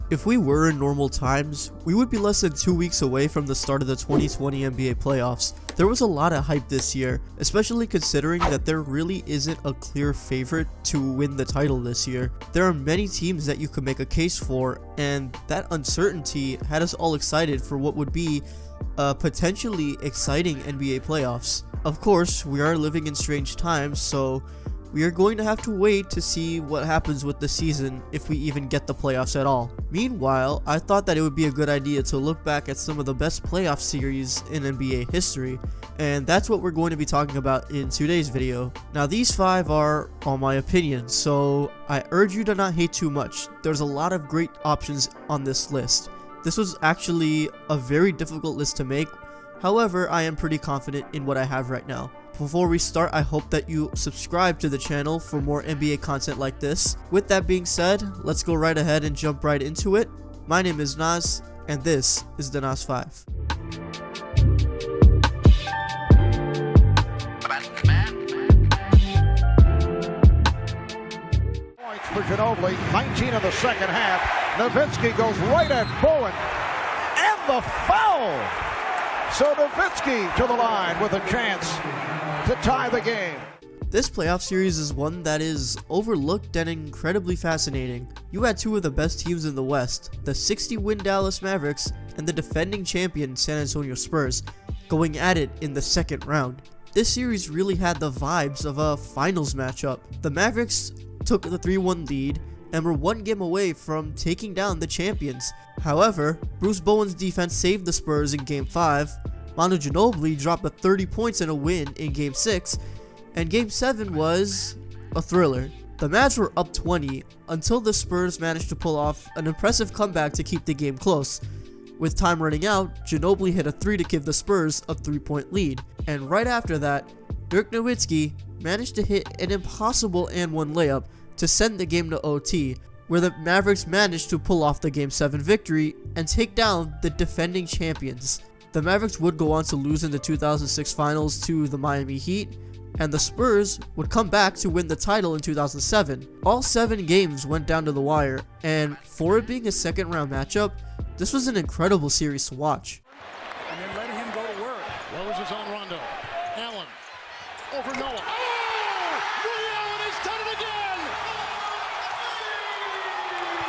If we were in normal times, we would be less than 2 weeks away from the start of the 2020 NBA playoffs. There was a lot of hype this year, especially considering that there really isn't a clear favorite to win the title this year. There are many teams that you could make a case for, and that uncertainty had us all excited for what would be potentially exciting NBA playoffs. Of course, we are living in strange times, so we are going to have to wait to see what happens with the season if we even get the playoffs at all. Meanwhile, I thought that it would be a good idea to look back at some of the best playoff series in NBA history, and that's what we're going to be talking about in today's video. Now, these 5 are all my opinions, so I urge you to not hate too much. There's a lot of great options on this list. This was actually a very difficult list to make, however, I am pretty confident in what I have right now. Before we start, I hope that you subscribe to the channel for more NBA content like this. With that being said, let's go right ahead and jump right into it. My name is Nas, and this is the Nas 5. Points for Ginobili, 19 in the second half. Nowitzki goes right at Bowen, and the foul! So Nowitzki to the line with a chance to tie the game. This playoff series is one that is overlooked and incredibly fascinating. You had 2 of the best teams in the West, the 60-win Dallas Mavericks and the defending champion San Antonio Spurs, going at it in the second round. This series really had the vibes of a finals matchup. The Mavericks took the 3-1 lead and were 1 game away from taking down the champions. However, Bruce Bowen's defense saved the Spurs in Game 5, Manu Ginobili dropped 30 points in a win in Game 6, and Game 7 was a thriller. The Mavs were up 20 until the Spurs managed to pull off an impressive comeback to keep the game close. With time running out, Ginobili hit a 3 to give the Spurs a 3-point lead, and right after that, Dirk Nowitzki managed to hit an impossible and-one layup to send the game to OT, where the Mavericks managed to pull off the Game 7 victory and take down the defending champions. The Mavericks would go on to lose in the 2006 finals to the Miami Heat, and the Spurs would come back to win the title in 2007. All 7 games went down to the wire, and for it being a second round matchup, this was an incredible series to watch. And then let him go to work. Rose is on Rondo. Allen over Noah. Oh! Ray Allen has done it again!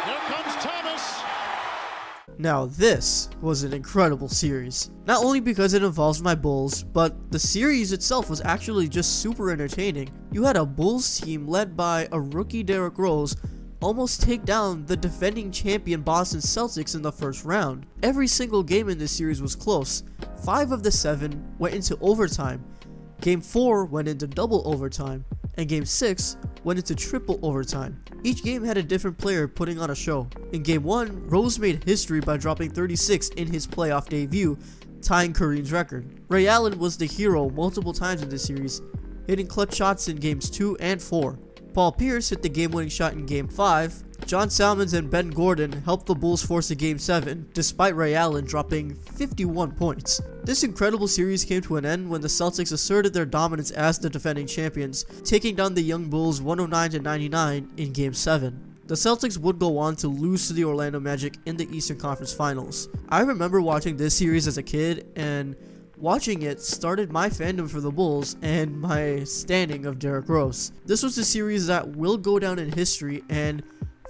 Here comes Thomas. Now this was an incredible series, not only because it involves my Bulls, but the series itself was actually just super entertaining. You had a Bulls team led by a rookie Derrick Rose almost take down the defending champion Boston Celtics in the first round. Every single game in this series was close. 5 of the 7 went into overtime. Game 4 went into double overtime, and Game 6 went into triple overtime. Each game had a different player putting on a show. In Game 1, Rose made history by dropping 36 in his playoff debut, tying Kareem's record. Ray Allen was the hero multiple times in this series, hitting clutch shots in Games 2 and 4. Paul Pierce hit the game-winning shot in Game 5. John Salmons and Ben Gordon helped the Bulls force a Game 7, despite Ray Allen dropping 51 points. This incredible series came to an end when the Celtics asserted their dominance as the defending champions, taking down the young Bulls 109-99 in Game 7. The Celtics would go on to lose to the Orlando Magic in the Eastern Conference Finals. I remember watching this series as a kid, and watching it started my fandom for the Bulls and my standing of Derrick Rose. This was a series that will go down in history, and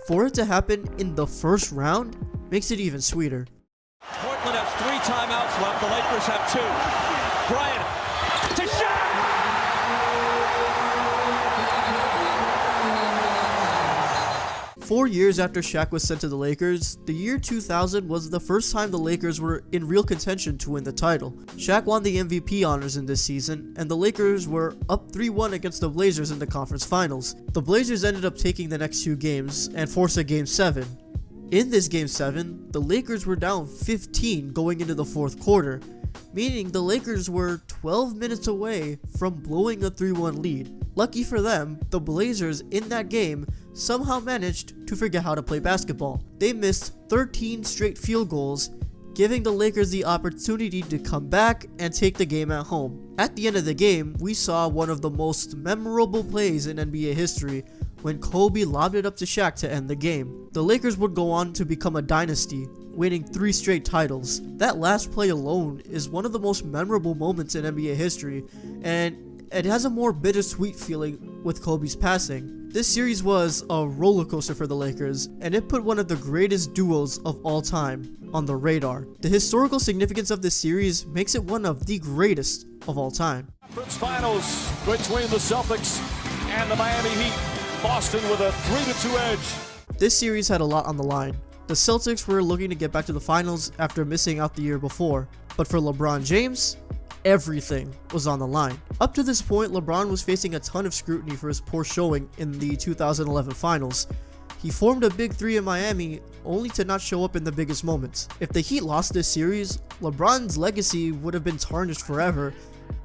for it to happen in the first round makes it even sweeter. Portland has 3 timeouts left. The Lakers have 2. Bryant to Shaq. 4 years after Shaq was sent to the Lakers, the year 2000 was the first time the Lakers were in real contention to win the title. Shaq won the MVP honors in this season, and the Lakers were up 3-1 against the Blazers in the conference finals. The Blazers ended up taking the next 2 games and forced a Game 7. In this Game 7, the Lakers were down 15 going into the 4th quarter, meaning the Lakers were 12 minutes away from blowing a 3-1 lead. Lucky for them, the Blazers in that game somehow managed to forget how to play basketball. They missed 13 straight field goals, giving the Lakers the opportunity to come back and take the game at home. At the end of the game, we saw one of the most memorable plays in NBA history when Kobe lobbed it up to Shaq to end the game. The Lakers would go on to become a dynasty, winning 3 straight titles. That last play alone is one of the most memorable moments in NBA history, and it has a more bittersweet feeling with Kobe's passing. This series was a roller coaster for the Lakers, and it put one of the greatest duos of all time on the radar. The historical significance of this series makes it one of the greatest of all time. Conference Finals between the Celtics and the Miami Heat. Boston with a 3-2 edge. This series had a lot on the line. The Celtics were looking to get back to the finals after missing out the year before, but for LeBron James, everything was on the line. Up to this point, LeBron was facing a ton of scrutiny for his poor showing in the 2011 finals. He formed a big three in Miami only to not show up in the biggest moments. If the Heat lost this series, LeBron's legacy would have been tarnished forever,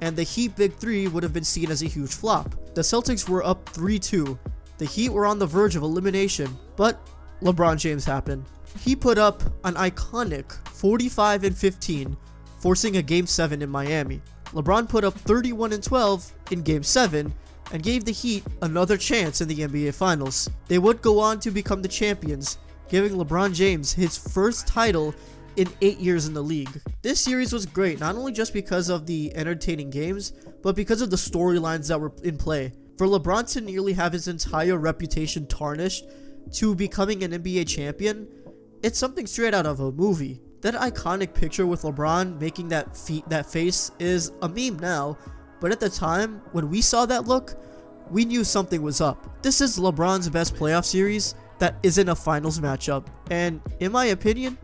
and the Heat big three would have been seen as a huge flop. The Celtics were up 3-2. The Heat were on the verge of elimination, but LeBron James happened. He put up an iconic 45-15, forcing a Game 7 in Miami. LeBron put up 31-12 in Game 7 and gave the Heat another chance in the NBA Finals. They would go on to become the champions, giving LeBron James his first title in 8 years in the league. This series was great, not only just because of the entertaining games, but because of the storylines that were in play. For LeBron to nearly have his entire reputation tarnished to becoming an NBA champion, it's something straight out of a movie. That iconic picture with LeBron making that face is a meme now, but at the time, when we saw that look, we knew something was up. This is LeBron's best playoff series that isn't a finals matchup, and in my opinion,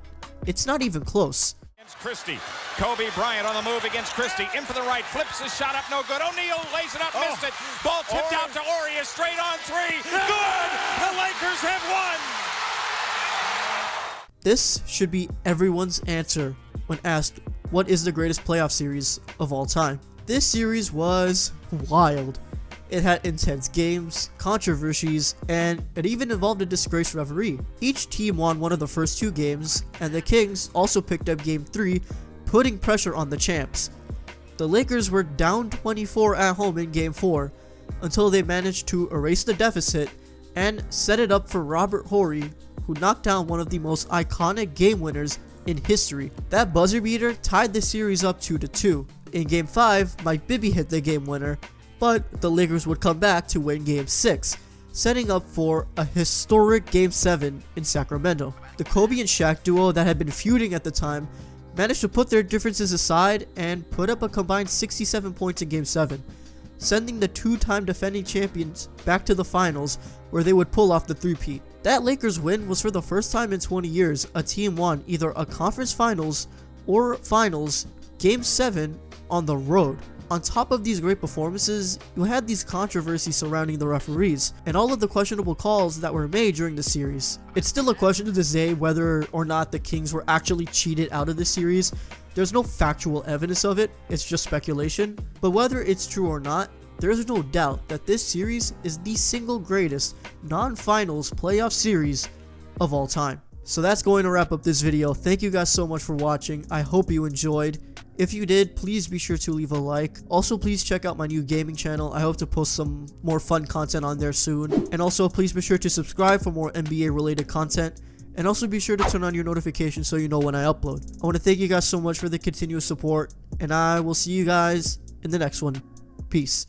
it's not even close. Christie. Kobe Bryant on the move against Christie. In for the right. Flips his shot up. No good. O'Neal lays it up. Missed it. Ball tipped out to Ori. Straight on three. Good. The Lakers have won. This should be everyone's answer when asked what is the greatest playoff series of all time. This series was wild. It had intense games, controversies, and it even involved a disgraced referee. Each team won one of the first 2 games, and the Kings also picked up Game 3, putting pressure on the champs. The Lakers were down 24 at home in Game 4, until they managed to erase the deficit and set it up for Robert Horry, who knocked down one of the most iconic game winners in history. That buzzer beater tied the series up 2-2. In Game 5, Mike Bibby hit the game winner, but the Lakers would come back to win Game 6, setting up for a historic Game 7 in Sacramento. The Kobe and Shaq duo that had been feuding at the time managed to put their differences aside and put up a combined 67 points in Game 7, sending the 2-time defending champions back to the finals where they would pull off the three-peat. That Lakers win was for the first time in 20 years a team won either a conference finals or finals Game 7 on the road. On top of these great performances, you had these controversies surrounding the referees and all of the questionable calls that were made during the series. It's still a question to this day whether or not the Kings were actually cheated out of the series. There's no factual evidence of it, it's just speculation. But whether it's true or not, there is no doubt that this series is the single greatest non-finals playoff series of all time. So that's going to wrap up this video. Thank you guys so much for watching. I hope you enjoyed. If you did, please be sure to leave a like. Also, please check out my new gaming channel. I hope to post some more fun content on there soon. And also, please be sure to subscribe for more NBA related content. And also be sure to turn on your notifications so you know when I upload. I want to thank you guys so much for the continuous support. And I will see you guys in the next one. Peace.